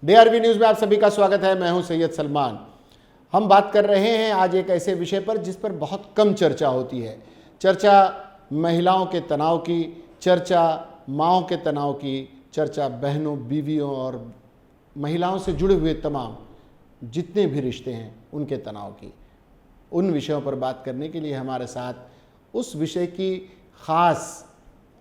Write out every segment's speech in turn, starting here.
DRV news में आप सभी का स्वागत है। मैं हूं सैयद सलमान। हम बात कर रहे हैं आज एक ऐसे विषय पर जिस पर बहुत कम चर्चा होती है। चर्चा महिलाओं के तनाव की, चर्चा माँओं के तनाव की, चर्चा बहनों, बीवियों और महिलाओं से जुड़े हुए तमाम जितने भी रिश्ते हैं उनके तनाव की। उन विषयों पर बात करने के लिए हमारे साथ उस विषय की ख़ास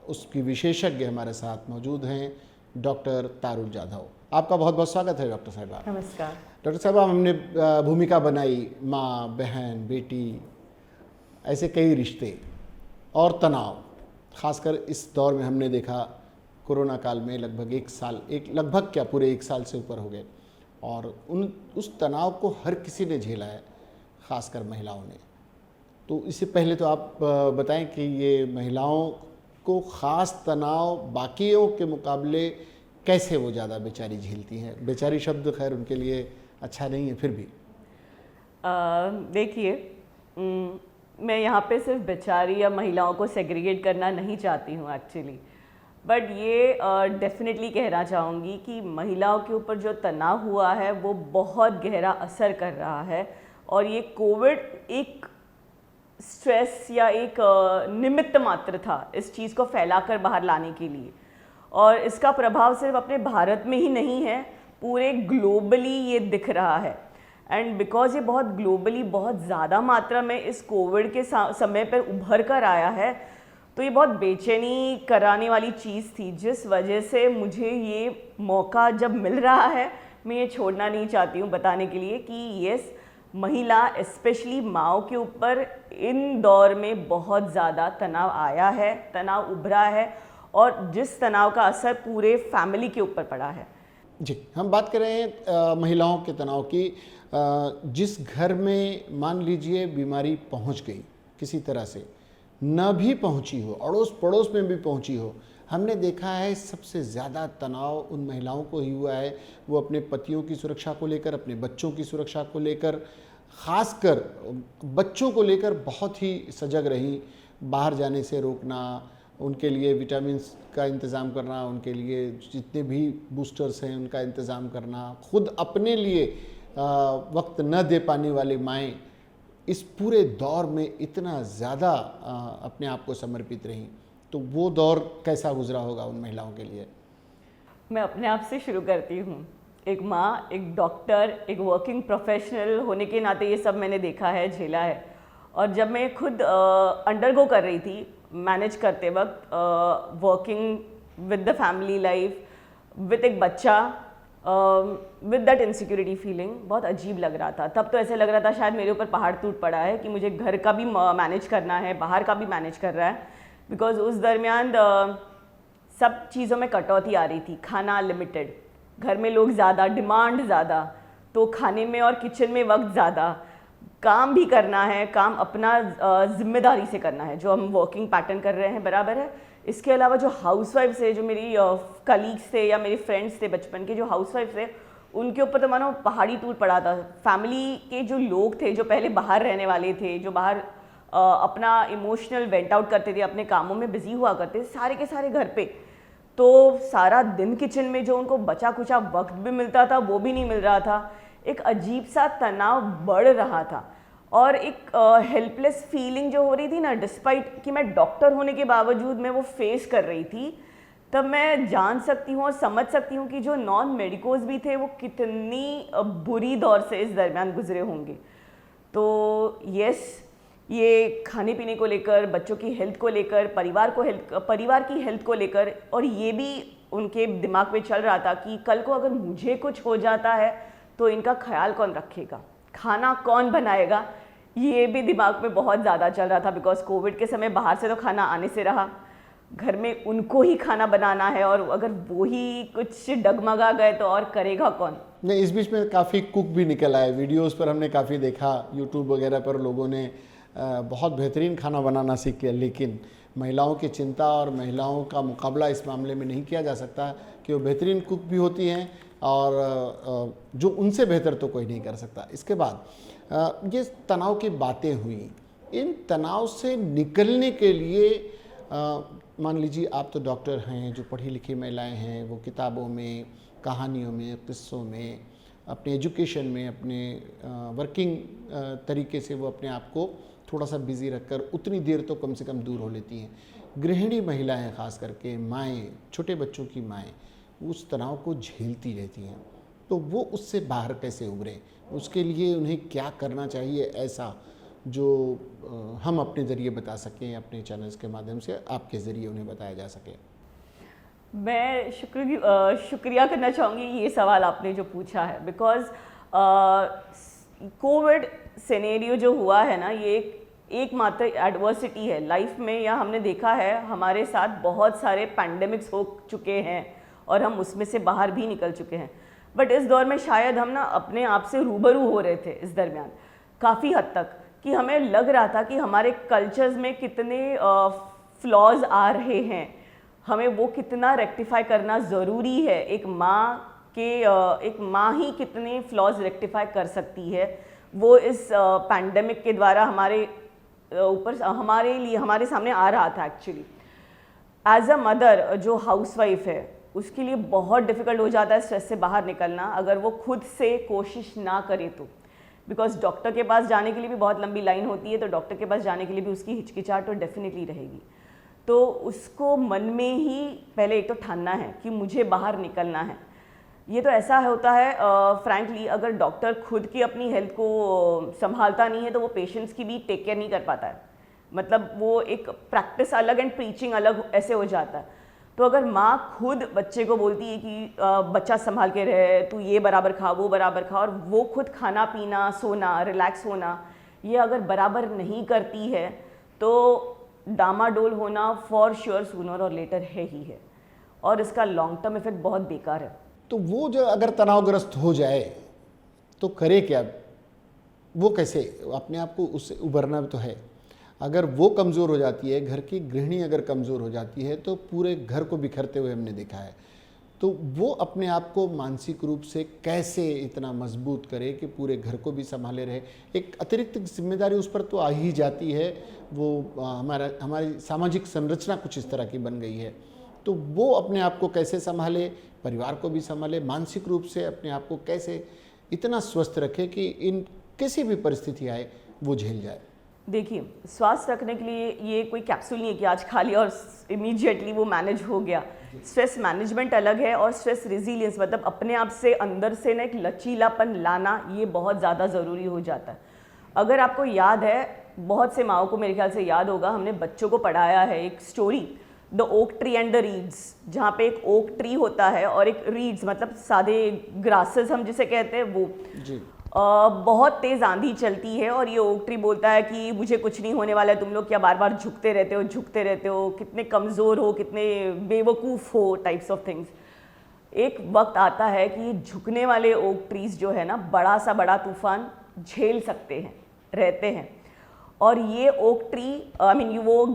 उसकी विशेषज्ञ हमारे साथ मौजूद हैं डॉक्टर तारुल जाधव। आपका बहुत बहुत स्वागत है डॉक्टर साहिबा। नमस्कार। डॉक्टर साहिबा, हमने भूमिका बनाई माँ, बहन, बेटी, ऐसे कई रिश्ते और तनाव। खासकर इस दौर में हमने देखा कोरोना काल में लगभग लगभग क्या पूरे एक साल से ऊपर हो गए और उस तनाव को हर किसी ने झेला है, खासकर महिलाओं ने। तो इससे पहले तो आप बताएं कि ये महिलाओं को ख़ास तनाव बाकियों के मुकाबले कैसे वो ज़्यादा बेचारी झेलती हैं। बेचारी शब्द खैर उनके लिए अच्छा नहीं है, फिर भी देखिए, मैं यहाँ पे सिर्फ बेचारी या महिलाओं को सेग्रीगेट करना नहीं चाहती हूँ एक्चुअली, बट ये डेफिनेटली कहना चाहूँगी कि महिलाओं के ऊपर जो तनाव हुआ है वो बहुत गहरा असर कर रहा है। और ये कोविड एक स्ट्रेस या एक निमित्त मात्र था इस चीज़ को फैलाकर बाहर लाने के लिए, और इसका प्रभाव सिर्फ अपने भारत में ही नहीं है, पूरे ग्लोबली ये दिख रहा है। एंड बिकॉज ये बहुत ग्लोबली बहुत ज़्यादा मात्रा में इस कोविड के समय पर उभर कर आया है, तो ये बहुत बेचैनी कराने वाली चीज़ थी, जिस वजह से मुझे ये मौका जब मिल रहा है मैं ये छोड़ना नहीं चाहती हूँ बताने के लिए कि यस, महिला स्पेशली माँओं के ऊपर इन दौर में बहुत ज़्यादा तनाव आया है, तनाव उभरा है, और जिस तनाव का असर पूरे फैमिली के ऊपर पड़ा है। जी, हम बात कर रहे हैं महिलाओं के तनाव की। जिस घर में मान लीजिए बीमारी पहुंच गई किसी तरह से, न भी पहुंची हो, अड़ोस पड़ोस में भी पहुंची हो, हमने देखा है सबसे ज़्यादा तनाव उन महिलाओं को ही हुआ है। वो अपने पतियों की सुरक्षा को लेकर, अपने बच्चों की सुरक्षा को लेकर, ख़ासकर बच्चों को लेकर बहुत ही सजग रहीं। बाहर जाने से रोकना, उनके लिए विटामिन का इंतज़ाम करना, उनके लिए जितने भी बूस्टर्स हैं उनका इंतज़ाम करना, खुद अपने लिए वक्त न दे पाने वाली माएँ इस पूरे दौर में इतना ज़्यादा अपने आप को समर्पित रहीं। तो वो दौर कैसा गुजरा होगा उन महिलाओं के लिए? मैं अपने आप से शुरू करती हूँ। एक माँ, एक डॉक्टर, एक वर्किंग प्रोफेशनल होने के नाते ये सब मैंने देखा है, झेला है। और जब मैं खुद अंडरगो कर रही थी मैनेज करते वक्त, working with the family life, with एक बच्चा, विद दैट इनसिक्योरिटी फीलिंग, बहुत अजीब लग रहा था। तब तो ऐसे लग रहा था शायद मेरे ऊपर पहाड़ टूट पड़ा है कि मुझे घर का भी मैनेज करना है, बाहर का भी मैनेज कर रहा है। बिकॉज उस दरमियान सब चीज़ों में कटौती आ रही थी। खाना लिमिटेड, घर में लोग ज़्यादा, डिमांड ज़्यादा, तो खाने में और किचन में वक्त ज़्यादा, काम भी करना है, काम अपना जिम्मेदारी से करना है, जो हम वर्किंग पैटर्न कर रहे हैं बराबर है। इसके अलावा जो हाउसवाइफ्स है, जो मेरी कलीग्स थे या मेरे फ्रेंड्स थे बचपन के, जो हाउसवाइफ्स थे, उनके ऊपर तो मानो पहाड़ी टूट पड़ा था। फैमिली के जो लोग थे, जो पहले बाहर रहने वाले थे, जो बाहर अपना इमोशनल वेंट आउट करते थे, अपने कामों में बिजी हुआ करते थे, सारे के सारे घर पे, तो सारा दिन किचन में जो उनको बचा कुचा वक्त भी मिलता था वो भी नहीं मिल रहा था। एक अजीब सा तनाव बढ़ रहा था और एक हेल्पलेस फीलिंग जो हो रही थी ना, डिस्पाइट कि मैं डॉक्टर होने के बावजूद मैं वो फेस कर रही थी। तब मैं जान सकती हूँ और समझ सकती हूँ कि जो नॉन मेडिकोज भी थे वो कितनी बुरी दौर से इस दरमियान गुजरे होंगे। तो यस, ये खाने पीने को लेकर, बच्चों की हेल्थ को लेकर, परिवार की हेल्थ को लेकर, और ये भी उनके दिमाग में चल रहा था कि कल को अगर मुझे कुछ हो जाता है तो इनका ख्याल कौन रखेगा, खाना कौन बनाएगा, ये भी दिमाग में बहुत ज़्यादा चल रहा था। बिकॉज कोविड के समय बाहर से तो खाना आने से रहा, घर में उनको ही खाना बनाना है, और अगर वो ही कुछ डगमगा गए तो और करेगा कौन। नहीं, इस बीच में काफ़ी कुक भी निकल आए। वीडियोस पर हमने काफ़ी देखा, यूट्यूब वगैरह पर लोगों ने बहुत बेहतरीन खाना बनाना सीख लिया। लेकिन महिलाओं की चिंता और महिलाओं का मुकाबला इस मामले में नहीं किया जा सकता कि वो बेहतरीन कुक भी होती हैं और जो उनसे बेहतर तो कोई नहीं कर सकता। इसके बाद ये तनाव की बातें हुई, इन तनाव से निकलने के लिए मान लीजिए आप तो डॉक्टर हैं, जो पढ़ी लिखी महिलाएं हैं वो किताबों में कहानियों में, किस्सों में, अपने एजुकेशन में, अपने वर्किंग तरीके से वो अपने आप को थोड़ा सा बिजी रखकर उतनी देर तो कम से कम दूर हो लेती हैं। गृहिणी महिलाएं, ख़ास करके माएँ, छोटे बच्चों की माएँ उस तनाव को झेलती रहती हैं, तो वो उससे बाहर कैसे उभरें? उसके लिए उन्हें क्या करना चाहिए ऐसा जो हम अपने ज़रिए बता सकें, अपने चैनल्स के माध्यम से आपके ज़रिए उन्हें बताया जा सके? मैं शुक्रिया करना चाहूँगी ये सवाल आपने जो पूछा है, बिकॉज़ कोविड सिनेरियो जो हुआ है ना, ये एकमात्र एडवर्सिटी है लाइफ में। या हमने देखा है हमारे साथ बहुत सारे पैंडेमिक्स हो चुके हैं और हम उसमें से बाहर भी निकल चुके हैं, बट इस दौर में शायद हम ना अपने आप से रूबरू हो रहे थे इस दरमियान काफ़ी हद तक, कि हमें लग रहा था कि हमारे कल्चर्स में कितने फ्लॉज आ रहे हैं, हमें वो कितना रेक्टिफाई करना ज़रूरी है। एक माँ ही कितने फ्लॉज रेक्टिफाई कर सकती है, वो इस पैंडेमिक के द्वारा हमारे सामने आ रहा था। एक्चुअली एज अ मदर जो हाउसवाइफ है उसके लिए बहुत डिफ़िकल्ट हो जाता है स्ट्रेस से बाहर निकलना, अगर वो खुद से कोशिश ना करे तो। बिकॉज डॉक्टर के पास जाने के लिए भी बहुत लंबी लाइन होती है, तो डॉक्टर के पास जाने के लिए भी उसकी हिचकिचाहट तो डेफिनेटली रहेगी। तो उसको मन में ही पहले एक तो ठानना है कि मुझे बाहर निकलना है। ये तो ऐसा होता है फ्रैंकली, अगर डॉक्टर खुद की अपनी हेल्थ को संभालता नहीं है तो वो पेशेंट्स की भी टेक केयर नहीं कर पाता है। मतलब वो एक प्रैक्टिस अलग एंड प्रीचिंग अलग ऐसे हो जाता है। तो अगर माँ खुद बच्चे को बोलती है कि बच्चा संभाल के रहे, तू ये बराबर खा, वो बराबर खा, और वो खुद खाना पीना, सोना, रिलैक्स होना ये अगर बराबर नहीं करती है तो डामाडोल होना फॉर श्योर सूनर और लेटर है ही है, और इसका लॉन्ग टर्म इफेक्ट बहुत बेकार है। तो वो जो अगर तनावग्रस्त हो जाए तो करे क्या? वो कैसे अपने आप को उससे उभरना तो है। अगर वो कमज़ोर हो जाती है, घर की गृहिणी अगर कमज़ोर हो जाती है तो पूरे घर को बिखरते हुए हमने देखा है। तो वो अपने आप को मानसिक रूप से कैसे इतना मजबूत करे कि पूरे घर को भी संभाले रहे? एक अतिरिक्त जिम्मेदारी उस पर तो आ ही जाती है। वो हमारी सामाजिक संरचना कुछ इस तरह की बन गई है, तो वो अपने आप को कैसे संभाले, परिवार को भी संभाले, मानसिक रूप से अपने आप को कैसे इतना स्वस्थ रखे कि इन किसी भी परिस्थिति आए वो झेल जाए? देखिए, स्वास्थ्य रखने के लिए ये कोई कैप्सूल नहीं है कि आज खा लिया और इमीडिएटली वो मैनेज हो गया। स्ट्रेस मैनेजमेंट अलग है और स्ट्रेस रिजिलियंस, मतलब अपने आप से अंदर से ना एक लचीलापन लाना, ये बहुत ज़्यादा ज़रूरी हो जाता है। अगर आपको याद है, बहुत से माओ को मेरे ख्याल से याद होगा, हमने बच्चों को पढ़ाया है एक story, the oak tree and the reads, जहाँ पे एक ओक ट्री होता है और एक रीड्स, मतलब सादे ग्रासेस हम जिसे कहते हैं वो जी। बहुत तेज़ आंधी चलती है और ये ओक ट्री बोलता है कि मुझे कुछ नहीं होने वाला है, तुम लोग क्या बार बार झुकते रहते हो, कितने कमज़ोर हो, कितने बेवकूफ़ हो, टाइप्स ऑफ थिंग्स। एक वक्त आता है कि झुकने वाले ओक ट्रीज जो है ना, बड़ा सा बड़ा तूफान झेल सकते हैं, रहते हैं। और ये ओक ट्री वो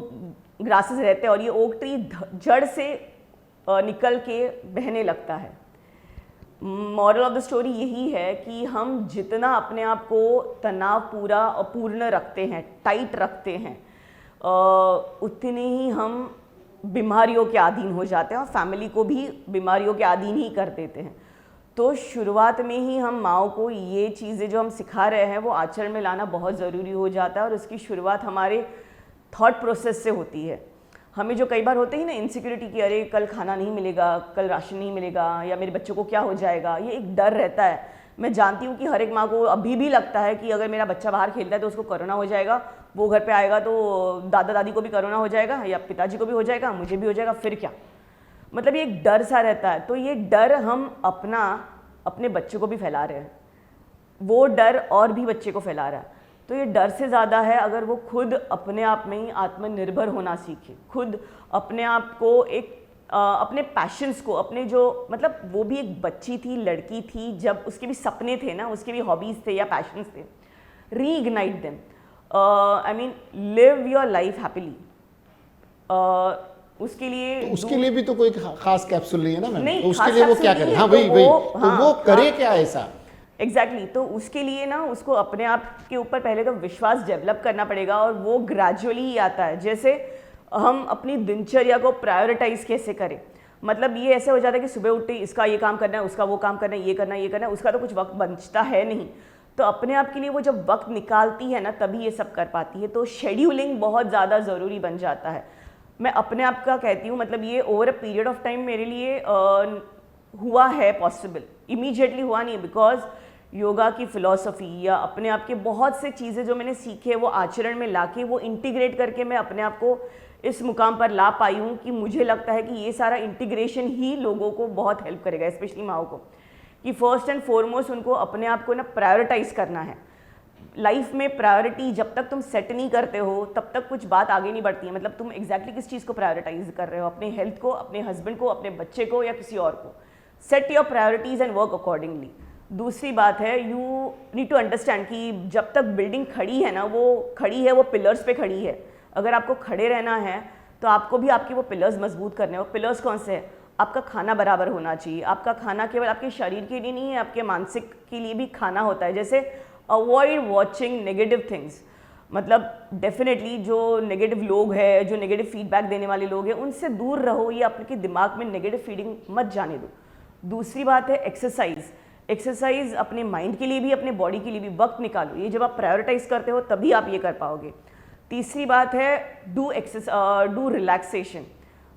ग्रासेस रहते हैं और ये ओक ट्री जड़ से निकल के बहने लगता है। मॉरल ऑफ द स्टोरी यही है कि हम जितना अपने आप को तनाव पूर्ण रखते हैं, टाइट रखते हैं, उतने ही हम बीमारियों के अधीन हो जाते हैं और फैमिली को भी बीमारियों के अधीन ही कर देते हैं। तो शुरुआत में ही हम माओ को ये चीज़ें जो हम सिखा रहे हैं वो आचरण में लाना बहुत ज़रूरी हो जाता है, और उसकी शुरुआत हमारे थॉट प्रोसेस से होती है। हमें जो कई बार होते ही ना इनसिक्योरिटी की, अरे कल खाना नहीं मिलेगा, कल राशन नहीं मिलेगा, या मेरे बच्चों को क्या हो जाएगा, ये एक डर रहता है। मैं जानती हूँ कि हर एक माँ को अभी भी लगता है कि अगर मेरा बच्चा बाहर खेलता है तो उसको कोरोना हो जाएगा, वो घर पे आएगा तो दादा दादी को भी कोरोना हो जाएगा या पिताजी को भी हो जाएगा, मुझे भी हो जाएगा, फिर क्या। मतलब ये एक डर सा रहता है। तो ये डर हम अपने बच्चों को भी फैला रहे हैं, वो डर और भी बच्चे को फैला रहा है। तो ये डर से ज़्यादा है अगर वो खुद अपने आप में ही आत्मनिर्भर होना सीखे, खुद अपने आप को अपने पैशंस को, अपने जो, मतलब वो भी एक बच्ची थी, लड़की थी, जब उसके भी सपने थे ना, उसके भी हॉबीज़ थे या पैशंस थे, reignite them, live your life happily. उसके लिए भी तो कोई खास कैप्सूल नहीं है ना मैम, नहीं, तो उसके लिए वो क्या करे? हाँ वही तो वो करे क्या ऐसा? एग्जैक्टली तो उसके लिए ना उसको अपने आप के ऊपर पहले तो विश्वास डेवलप करना पड़ेगा, और वो ग्रेजुअली ही आता है। जैसे हम अपनी दिनचर्या को प्रायोरिटाइज कैसे करें, मतलब ये ऐसे हो जाता है कि सुबह उठते ही इसका ये काम करना है, उसका वो काम करना है, ये करना है, ये करना है, उसका तो कुछ वक्त बचता है नहीं। तो अपने आप के लिए वो जब वक्त निकालती है ना तभी ये सब कर पाती है। तो शेड्यूलिंग बहुत ज़्यादा ज़रूरी बन जाता है। मैं अपने आप का कहती हूँ, मतलब ये over a period of time मेरे लिए हुआ है पॉसिबल, इमीडिएटली हुआ नहीं है, बिकॉज योगा की फ़िलॉसफी या अपने आप के बहुत से चीज़ें जो मैंने सीखे वो आचरण में लाके वो इंटीग्रेट करके मैं अपने आप को इस मुकाम पर ला पाई हूँ कि मुझे लगता है कि ये सारा इंटीग्रेशन ही लोगों को बहुत हेल्प करेगा, स्पेशली माओ को, कि फर्स्ट एंड फॉरमोस्ट उनको अपने आप को ना प्रायोरिटाइज करना है। लाइफ में प्रायोरिटी जब तक तुम सेट नहीं करते हो तब तक कुछ बात आगे नहीं बढ़ती है। मतलब तुम एग्जैक्टली किस चीज़ को प्रायोरिटाइज कर रहे हो, अपने हेल्थ को, अपने हस्बैंड को, अपने बच्चे को या किसी और को। Set your priorities and work accordingly. दूसरी बात है, यू नीड टू अंडरस्टैंड कि जब तक बिल्डिंग खड़ी है ना, वो खड़ी है, वो पिलर्स पे खड़ी है। अगर आपको खड़े रहना है तो आपको भी आपकी वो पिलर्स मजबूत करने हैं। वो पिलर्स कौन से हैं? आपका खाना बराबर होना चाहिए। आपका खाना केवल आपके शरीर के लिए नहीं है, आपके मानसिक के लिए भी खाना होता है। जैसे अवॉइड वॉचिंग नेगेटिव थिंग्स, मतलब डेफिनेटली जो नेगेटिव लोग हैं, जो नेगेटिव फीडबैक देने वाले लोग हैं, उनसे दूर रहो। ये आपके दिमाग में नेगेटिव फीडिंग मत जाने दो। दूसरी बात है एक्सरसाइज। एक्सरसाइज अपने माइंड के लिए भी, अपने बॉडी के लिए भी वक्त निकालो। ये जब आप प्रायोरिटाइज करते हो तभी आप ये कर पाओगे। तीसरी बात है डू रिलैक्सेशन।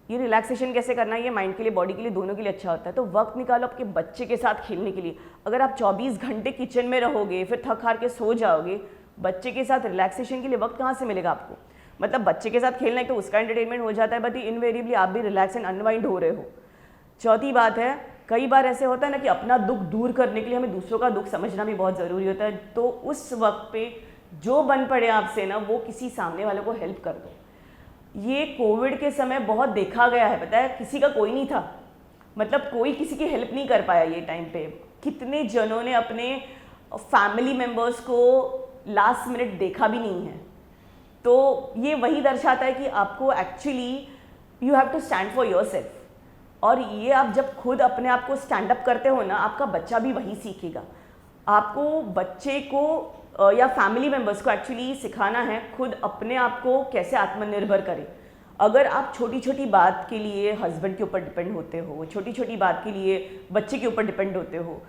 ये रिलैक्सेशन कैसे करना है? ये माइंड के लिए, बॉडी के लिए, दोनों के लिए अच्छा होता है। तो वक्त निकालो आपके बच्चे के साथ खेलने के लिए। अगर आप 24 घंटे किचन में रहोगे फिर थक हार के सो जाओगे, बच्चे के साथ रिलैक्सेशन के लिए वक्त कहाँ से मिलेगा आपको? मतलब बच्चे के साथ खेलना है तो उसका एंटरटेनमेंट हो जाता है, बट इनवेरिएबली आप भी रिलैक्स एंड अनवाइंड हो रहे हो। चौथी बात है, कई बार ऐसे होता है ना कि अपना दुख दूर करने के लिए हमें दूसरों का दुख समझना भी बहुत ज़रूरी होता है। तो उस वक्त पे जो बन पड़े आपसे ना, वो किसी सामने वाले को हेल्प कर दो। ये कोविड के समय बहुत देखा गया है, पता है, किसी का कोई नहीं था, मतलब कोई किसी की हेल्प नहीं कर पाया ये टाइम पे। कितने जनों ने अपने फैमिली मेम्बर्स को लास्ट मिनट देखा भी नहीं है। तो ये वही दर्शाता है कि आपको actually you have to stand for yourself. और ये आप जब खुद अपने आप को स्टैंड अप करते हो ना, आपका बच्चा भी वही सीखेगा। आपको बच्चे को या फैमिली मेम्बर्स को एक्चुअली सिखाना है खुद अपने आप को कैसे आत्मनिर्भर करें। अगर आप छोटी छोटी बात के लिए हस्बैंड के ऊपर डिपेंड होते हो, छोटी छोटी बात के लिए बच्चे के ऊपर डिपेंड होते हो,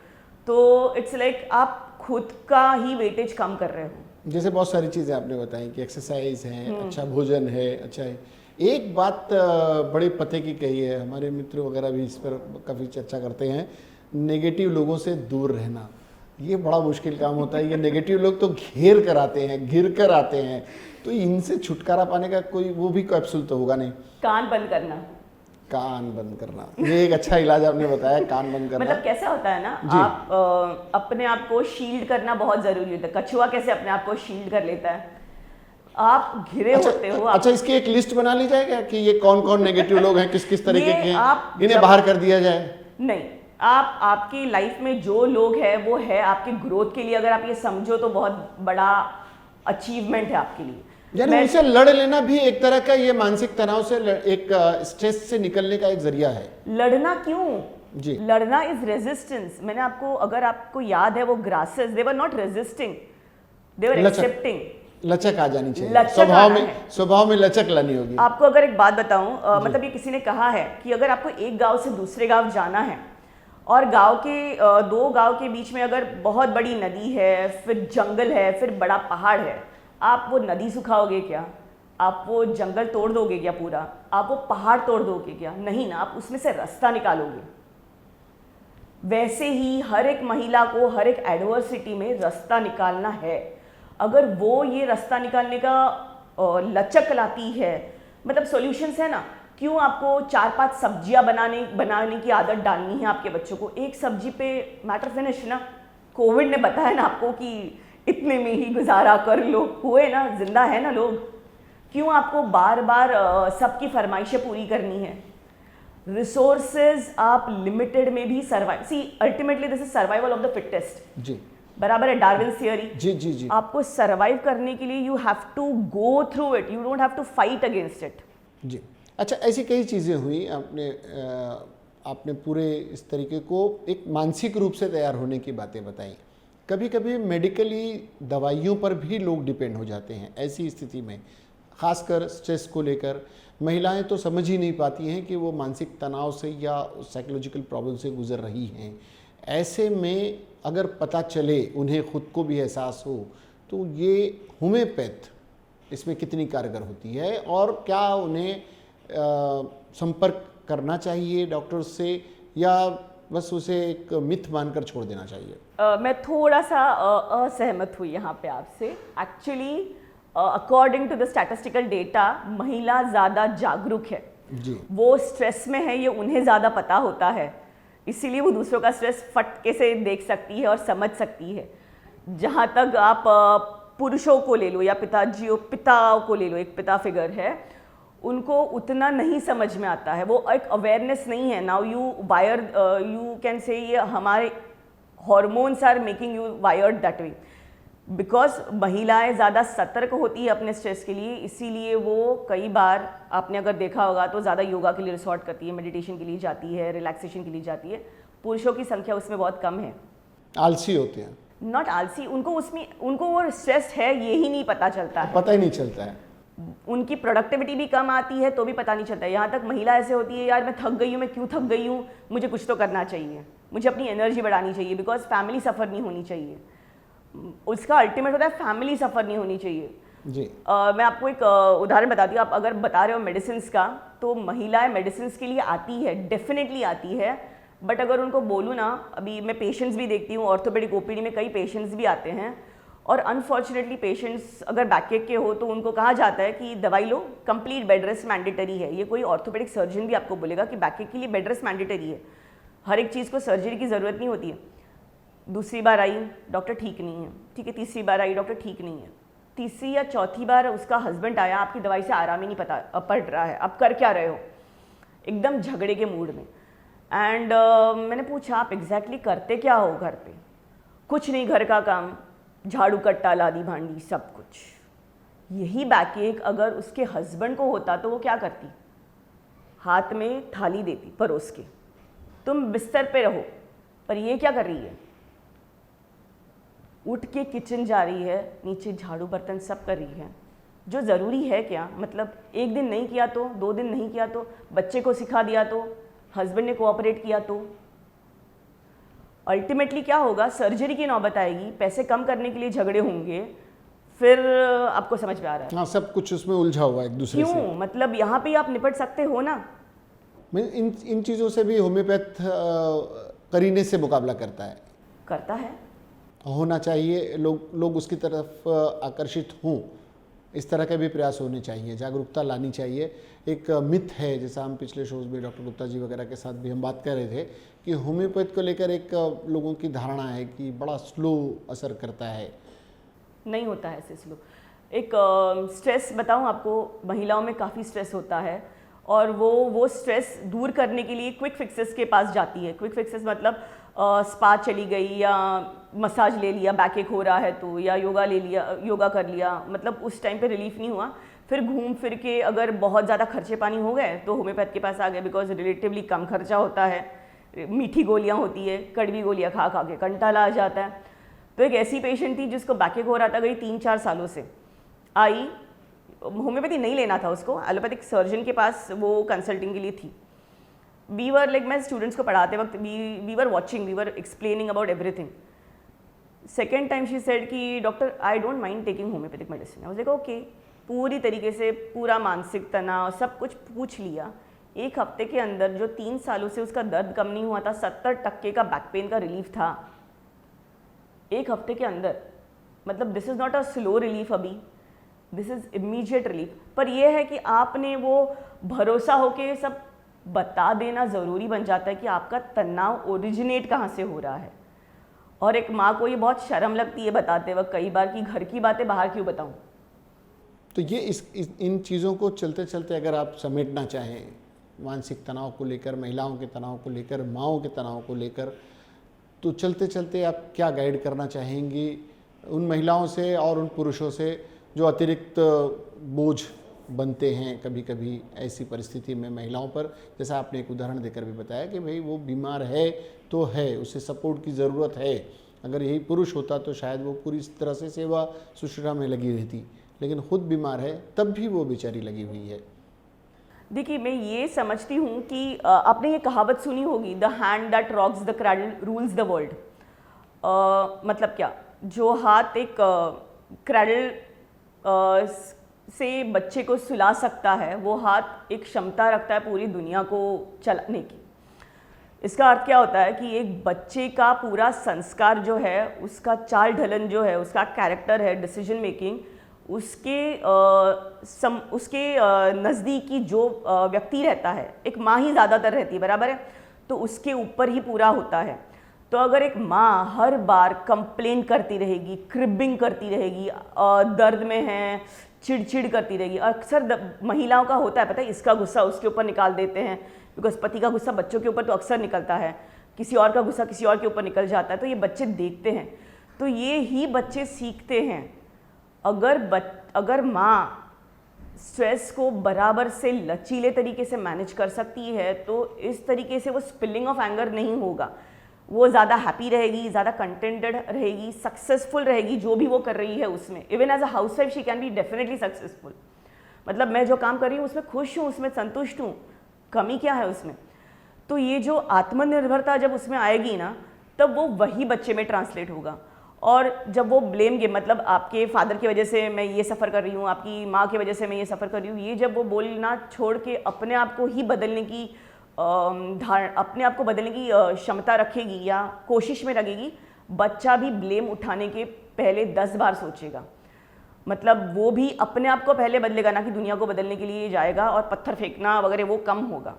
तो इट्स लाइक आप खुद का ही वेटेज कम कर रहे हो। जैसे बहुत सारी चीज़ें आपने बताई कि एक्सरसाइज है, अच्छा भोजन है, अच्छा है। एक बात बड़े पते की कही है, हमारे मित्र वगैरह भी इस पर काफ़ी चर्चा करते हैं, नेगेटिव लोगों से दूर रहना। ये बड़ा मुश्किल काम होता है। ये नेगेटिव लोग तो घेर कर आते हैं, घिर कर आते हैं, तो इनसे छुटकारा पाने का कोई वो भी कैप्सूल तो होगा नहीं? कान बंद करना। कान बंद करना, ये एक अच्छा इलाज आपने बताया, कान बंद करना। मतलब कैसा होता है ना, आप अपने आप को शील्ड करना बहुत जरूरी होता है। कछुआ कैसे अपने आप को शील्ड कर लेता है, आप घिरे होते हो। अच्छा, इसकी एक लिस्ट बना ली जाए क्या कि ये कौन कौन नेगेटिव लोग हैं, किस किस तरीके के हैं, इन्हें बाहर कर दिया जाए? नहीं, आप आपकी लाइफ में जो लोग हैं वो है आपके ग्रोथ के लिए। अगर आप ये समझो तो बहुत बड़ा अचीवमेंट है आपके लिए। यानी उनसे लड़ लेना भी एक तरह का ये मानसिक तनाव से, एक स्ट्रेस से निकलने का एक जरिया है। लड़ना क्यों जी? लड़ना इज रेजिस्टेंस। मैंने आपको, अगर आपको याद है, वो grasses they were not resisting, they were accepting. लचक आ जानी चाहिए, स्वभाव में लचक लानी होगी। आपको अगर एक बात बताऊं, मतलब ये किसी ने कहा है कि अगर आपको एक गांव से दूसरे गांव जाना है और गांव के दो गांव के बीच में अगर बहुत बड़ी नदी है, फिर जंगल है, फिर बड़ा पहाड़ है, आप वो नदी सुखाओगे क्या? आप वो जंगल तोड़ दोगे क्या पूरा? आप वो पहाड़ तोड़ दोगे क्या? नहीं ना, आप उसमें से रास्ता निकालोगे। वैसे ही हर एक महिला को हर एक एडवर्सिटी में रास्ता निकालना है। अगर वो ये रास्ता निकालने का लचक लाती है, मतलब सॉल्यूशंस है ना, क्यों आपको 4-5 सब्जियां बनाने की आदत डालनी है आपके बच्चों को? एक सब्जी पे मैटर फिनिश ना। कोविड ने बताया ना आपको कि इतने में ही गुजारा कर लो, हुए ना, जिंदा है ना लोग। क्यों आपको बार बार सबकी फरमाइशें पूरी करनी है? रिसोर्सेज आप लिमिटेड में भी survive, see ultimately this is survival of the fittest. जी, बराबर है, डार्विन्स थियरी। जी जी जी। आपको सर्वाइव करने के लिए you have to go through it, you don't have to fight against it. जी, अच्छा, ऐसी कई चीज़ें हुई। आपने पूरे इस तरीके को एक मानसिक रूप से तैयार होने की बातें बताई। कभी कभी मेडिकली दवाइयों पर भी लोग डिपेंड हो जाते हैं। ऐसी स्थिति में खासकर स्ट्रेस को लेकर महिलाएं तो समझ ही नहीं पाती हैं कि वो मानसिक तनाव से या साइकोलॉजिकल प्रॉब्लम से गुजर रही हैं। ऐसे में अगर पता चले, उन्हें खुद को भी एहसास हो, तो ये होम्योपैथ इसमें कितनी कारगर होती है और क्या उन्हें संपर्क करना चाहिए डॉक्टर से या बस उसे एक मिथ मानकर छोड़ देना चाहिए? मैं थोड़ा सा असहमत हुई यहाँ पे आपसे। Actually according to the statistical data महिला ज़्यादा जागरूक है जी। वो स्ट्रेस में है, ये उन्हें ज़्यादा पता होता है, इसीलिए वो दूसरों का स्ट्रेस फटके से देख सकती है और समझ सकती है। जहाँ तक आप पुरुषों को ले लो या पिता को ले लो, एक पिता फिगर है, उनको उतना नहीं समझ में आता है, वो एक अवेयरनेस नहीं है। नाउ यू कैन से ये हमारे hormones are making you wired that way, because महिलाएं ज़्यादा सतर्क होती है अपने स्ट्रेस के लिए, इसीलिए वो कई बार आपने अगर देखा होगा तो ज़्यादा योगा के लिए रिसोर्ट करती है, मेडिटेशन के लिए जाती है, रिलैक्सेशन के लिए जाती है। पुरुषों की संख्या उसमें बहुत कम है। आलसी होते हैं? नॉट आलसी, उनको वो स्ट्रेस है ये ही नहीं पता चलता है, पता ही नहीं चलता है। उनकी प्रोडक्टिविटी भी कम आती है तो भी पता नहीं चलता है। यहाँ तक महिला ऐसे होती है, यार मैं थक गई हूँ, मैं क्यों थक गई हूँ, मुझे कुछ तो करना चाहिए, मुझे अपनी एनर्जी बढ़ानी चाहिए, बिकॉज फैमिली सफ़र नहीं होनी चाहिए। उसका अल्टीमेट होता है फैमिली सफ़र नहीं होनी चाहिए जी। मैं आपको एक उदाहरण बताती हूँ। आप अगर बता रहे हो मेडिसिन का, तो महिलाएं मेडिसिन के लिए आती है, डेफिनेटली आती है, बट अगर उनको बोलूँ ना, अभी मैं पेशेंट्स भी देखती हूँ, ऑर्थोपेडिक ओपीडी में कई पेशेंट्स भी आते हैं, और अनफॉर्चुनेटली पेशेंट्स अगर बैकएक के हो तो उनको कहा जाता है कि दवाई लो, कंप्लीट बेड रेस्ट मैंडेटरी है। ये कोई ऑर्थोपेडिक सर्जन भी आपको बोलेगा कि बैकएक के लिए बेड रेस्ट मैंडेटरी है, हर एक चीज़ को सर्जरी की ज़रूरत नहीं होती है। दूसरी बार आई, डॉक्टर ठीक नहीं है, ठीक है, तीसरी बार आई, डॉक्टर ठीक नहीं है, तीसरी या चौथी बार उसका हस्बैंड आया, आपकी दवाई से आराम ही नहीं पड़ रहा है, अब कर क्या रहे हो, एकदम झगड़े के मूड में। एंड मैंने पूछा आप एग्जैक्टली करते क्या हो घर पे? कुछ नहीं, घर का काम, झाड़ू कट्टा लादी भांडी सब कुछ। यही बैकएक अगर उसके हस्बैंड को होता तो वो क्या करती? हाथ में थाली देती परोस के, तुम बिस्तर पे रहो। पर ये क्या कर रही है? उठ के किचन जा रही है, नीचे झाड़ू बर्तन सब कर रही है। जो ज़रूरी है क्या, मतलब एक दिन नहीं किया तो, 2 दिन नहीं किया तो, बच्चे को सिखा दिया तो, हस्बैंड ने कोऑपरेट किया तो, अल्टीमेटली क्या होगा? सर्जरी की नौबत आएगी, पैसे कम करने के लिए झगड़े होंगे, फिर आपको समझ में आ रहा है। हाँ, सब कुछ उसमें उलझा हुआ है एक दूसरे से। क्यों? मतलब यहाँ पे आप निपट सकते हो ना। मैं इन चीज़ों से भी होम्योपैथ करीने से मुकाबला करता है, होना चाहिए। लोग उसकी तरफ आकर्षित हों, इस तरह के भी प्रयास होने चाहिए, जागरूकता लानी चाहिए। एक मिथ है, जैसा हम पिछले शोज में डॉक्टर गुप्ता जी वगैरह के साथ भी हम बात कर रहे थे, कि होम्योपैथ को लेकर एक लोगों की धारणा है कि बड़ा स्लो असर करता है। नहीं होता है ऐसे स्लो। एक स्ट्रेस बताऊं आपको, महिलाओं में काफ़ी स्ट्रेस होता है, और वो स्ट्रेस दूर करने के लिए क्विक फिक्सेस के पास जाती है। क्विक फिक्सेस मतलब स्पा चली गई, या मसाज ले लिया, बैकएक हो रहा है तो, या योगा ले लिया, योगा कर लिया, मतलब उस टाइम पे रिलीफ नहीं हुआ, फिर घूम फिर के अगर बहुत ज़्यादा खर्चे पानी हो गए तो होम्योपैथ के पास आ गए, बिकॉज रिलेटिवली कम खर्चा होता है, मीठी गोलियाँ होती है, कड़वी गोलियाँ खा खा के कंटाला आ जाता है। तो एक ऐसी पेशेंट थी जिसको बैकएक हो रहा था, गई 3-4 सालों से, आई, होम्योपैथी नहीं लेना था उसको, एलोपैथिक सर्जन के पास वो कंसल्टिंग के लिए थी। वी वर लाइक, मैं स्टूडेंट्स को पढ़ाते वक्त we were watching, we were explaining about everything. Second time she said कि doctor I don't mind taking homeopathic medicine. I was like okay, पूरी तरीके से पूरा मानसिक तनाव सब कुछ पूछ लिया। 1 हफ्ते के अंदर जो 3 सालों से उसका दर्द कम नहीं हुआ था, 70% का बैक पेन का रिलीफ था 1 हफ्ते के अंदर। मतलब this is not a slow relief, अभी दिस इज़ इमीडिएट रिलीफ। पर यह है कि आपने वो भरोसा होके सब बता देना ज़रूरी बन जाता है कि आपका तनाव ओरिजिनेट कहाँ से हो रहा है। और एक माँ को ये बहुत शर्म लगती है बताते वक्त कई बार कि घर की बातें बाहर क्यों बताऊँ। तो ये इन चीज़ों को चलते चलते अगर आप समेटना चाहें, मानसिक तनाव को लेकर, महिलाओं के तनाव को लेकर, माँओं के तनाव को लेकर, तो चलते चलते आप क्या गाइड करना चाहेंगी उन महिलाओं से और उन पुरुषों से जो अतिरिक्त बोझ बनते हैं कभी कभी ऐसी परिस्थिति में महिलाओं पर? जैसा आपने एक उदाहरण देकर भी बताया कि भाई वो बीमार है तो है, उसे सपोर्ट की ज़रूरत है। अगर यही पुरुष होता तो शायद वो पूरी तरह से सेवा शुश्रूषा में लगी रहती, लेकिन खुद बीमार है तब भी वो बेचारी लगी हुई है। देखिए, मैं ये समझती हूँ कि आपने ये कहावत सुनी होगी, the hand that rocks the cradle rules the world. मतलब क्या, जो हाथ एक क्रैडल से बच्चे को सुला सकता है, वो हाथ एक क्षमता रखता है पूरी दुनिया को चलाने की। इसका अर्थ क्या होता है कि एक बच्चे का पूरा संस्कार जो है, उसका चाल ढलन जो है, उसका कैरेक्टर है, डिसीजन मेकिंग, उसके नज़दीकी जो व्यक्ति रहता है, एक माँ ही ज़्यादातर रहती है, बराबर है, तो उसके ऊपर ही पूरा होता है। तो अगर एक माँ हर बार कंप्लेन करती रहेगी, क्रिबिंग करती रहेगी, दर्द में है, चिड़चिड़ करती रहेगी, अक्सर महिलाओं का होता है, पता है, इसका गुस्सा उसके ऊपर निकाल देते हैं, बिकॉज पति का गुस्सा बच्चों के ऊपर तो अक्सर निकलता है, किसी और का गुस्सा किसी और के ऊपर निकल जाता है, तो ये बच्चे देखते हैं, तो ये ही बच्चे सीखते हैं। अगर माँ स्ट्रेस को बराबर से लचीले तरीके से मैनेज कर सकती है, तो इस तरीके से वो स्पिलिंग ऑफ एंगर नहीं होगा, वो ज़्यादा हैप्पी रहेगी, ज़्यादा कंटेंटेड रहेगी, सक्सेसफुल रहेगी जो भी वो कर रही है उसमें। Even as a housewife she can be definitely successful. मतलब मैं जो काम कर रही हूँ उसमें खुश हूँ, उसमें संतुष्ट हूँ, कमी क्या है उसमें। तो ये जो आत्मनिर्भरता जब उसमें आएगी ना, तब वो वही बच्चे में ट्रांसलेट होगा। और जब वो ब्लेम गेम, मतलब आपके फादर की वजह से मैं ये सफ़र कर रही हूँ, आपकी माँ की वजह से मैं ये सफ़र कर रही हूँ, ये जब वो बोलना छोड़ के अपने आप को ही बदलने की अपने आप को बदलने की क्षमता रखेगी या कोशिश में लगेगी, बच्चा भी ब्लेम उठाने के पहले 10 बार सोचेगा। मतलब वो भी अपने आप को पहले बदलेगा, ना कि दुनिया को बदलने के लिए जाएगा, और पत्थर फेंकना वगैरह वो कम होगा।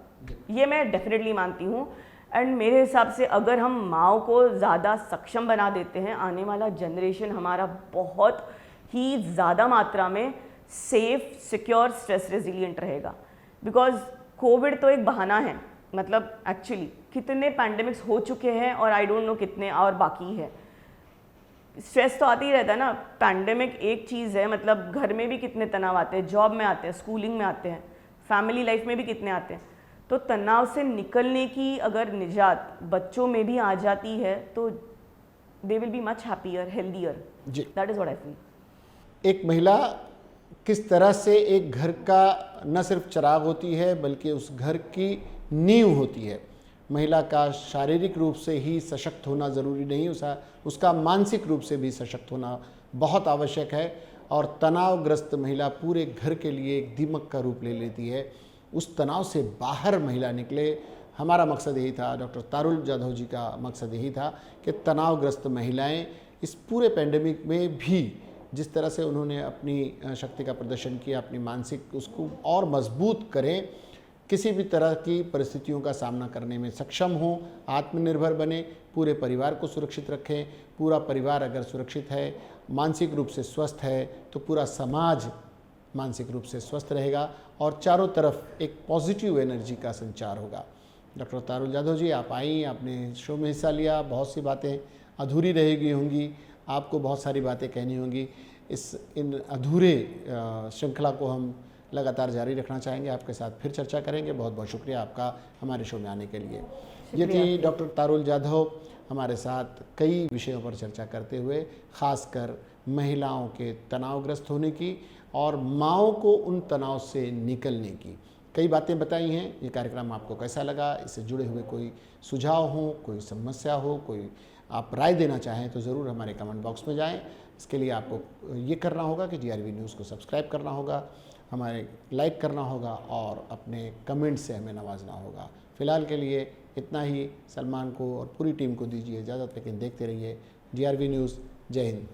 ये मैं डेफिनेटली मानती हूँ। एंड मेरे हिसाब से अगर हम माँओं को ज़्यादा सक्षम बना देते हैं, आने वाला जनरेशन हमारा बहुत ही ज़्यादा मात्रा में सेफ, सिक्योर, स्ट्रेस रेजिलिएंट रहेगा। बिकॉज कोविड तो एक बहाना है, मतलब एक्चुअली कितने पैंडेमिक्स हो चुके हैं और आई डोंट नो कितने और बाकी है। स्ट्रेस तो आती ही रहता है ना। पैंडेमिक एक चीज़ है, मतलब घर में भी कितने तनाव आते हैं, जॉब में आते हैं, स्कूलिंग में आते हैं, फैमिली लाइफ में भी कितने आते हैं। तो तनाव से निकलने की अगर निजात बच्चों में भी आ जाती है, तो they will be much happier, healthier. That is what I feel. एक महिला किस तरह से एक घर का न सिर्फ चिराग होती है, बल्कि उस घर की नींव होती है। महिला का शारीरिक रूप से ही सशक्त होना ज़रूरी नहीं, उसका मानसिक रूप से भी सशक्त होना बहुत आवश्यक है। और तनावग्रस्त महिला पूरे घर के लिए एक दीमक का रूप ले लेती है। उस तनाव से बाहर महिला निकले, हमारा मकसद यही था, डॉक्टर तारुल जाधव जी का मकसद यही था कि तनावग्रस्त महिलाएं इस पूरे पैंडेमिक में भी जिस तरह से उन्होंने अपनी शक्ति का प्रदर्शन किया, अपनी मानसिक उसको और मजबूत करें, किसी भी तरह की परिस्थितियों का सामना करने में सक्षम हों, आत्मनिर्भर बने, पूरे परिवार को सुरक्षित रखें। पूरा परिवार अगर सुरक्षित है, मानसिक रूप से स्वस्थ है, तो पूरा समाज मानसिक रूप से स्वस्थ रहेगा और चारों तरफ एक पॉजिटिव एनर्जी का संचार होगा। डॉक्टर तारुल जाधव जी, आप आई, आपने शो में हिस्सा लिया, बहुत सी बातें अधूरी रहेगी होंगी, आपको बहुत सारी बातें कहनी होंगी। इन अधूरे श्रृंखला को हम लगातार जारी रखना चाहेंगे, आपके साथ फिर चर्चा करेंगे। बहुत बहुत शुक्रिया आपका हमारे शो में आने के लिए। ये थी डॉक्टर तारुल जाधव हमारे साथ कई विषयों पर चर्चा करते हुए, ख़ासकर महिलाओं के तनावग्रस्त होने की और माँओं को उन तनाव से निकलने की कई बातें बताई हैं। ये कार्यक्रम आपको कैसा लगा? इससे जुड़े हुए कोई सुझाव हो, कोई समस्या हो, कोई आप राय देना चाहें तो ज़रूर हमारे कमेंट बॉक्स में जाएं। इसके लिए आपको ये करना होगा कि GRV न्यूज़ को सब्सक्राइब करना होगा, हमारे लाइक करना होगा और अपने कमेंट से हमें नवाजना होगा। फ़िलहाल के लिए इतना ही। सलमान को और पूरी टीम को दीजिए इजाज़त, लेकिन देखते रहिए GRV न्यूज़। जय हिंद।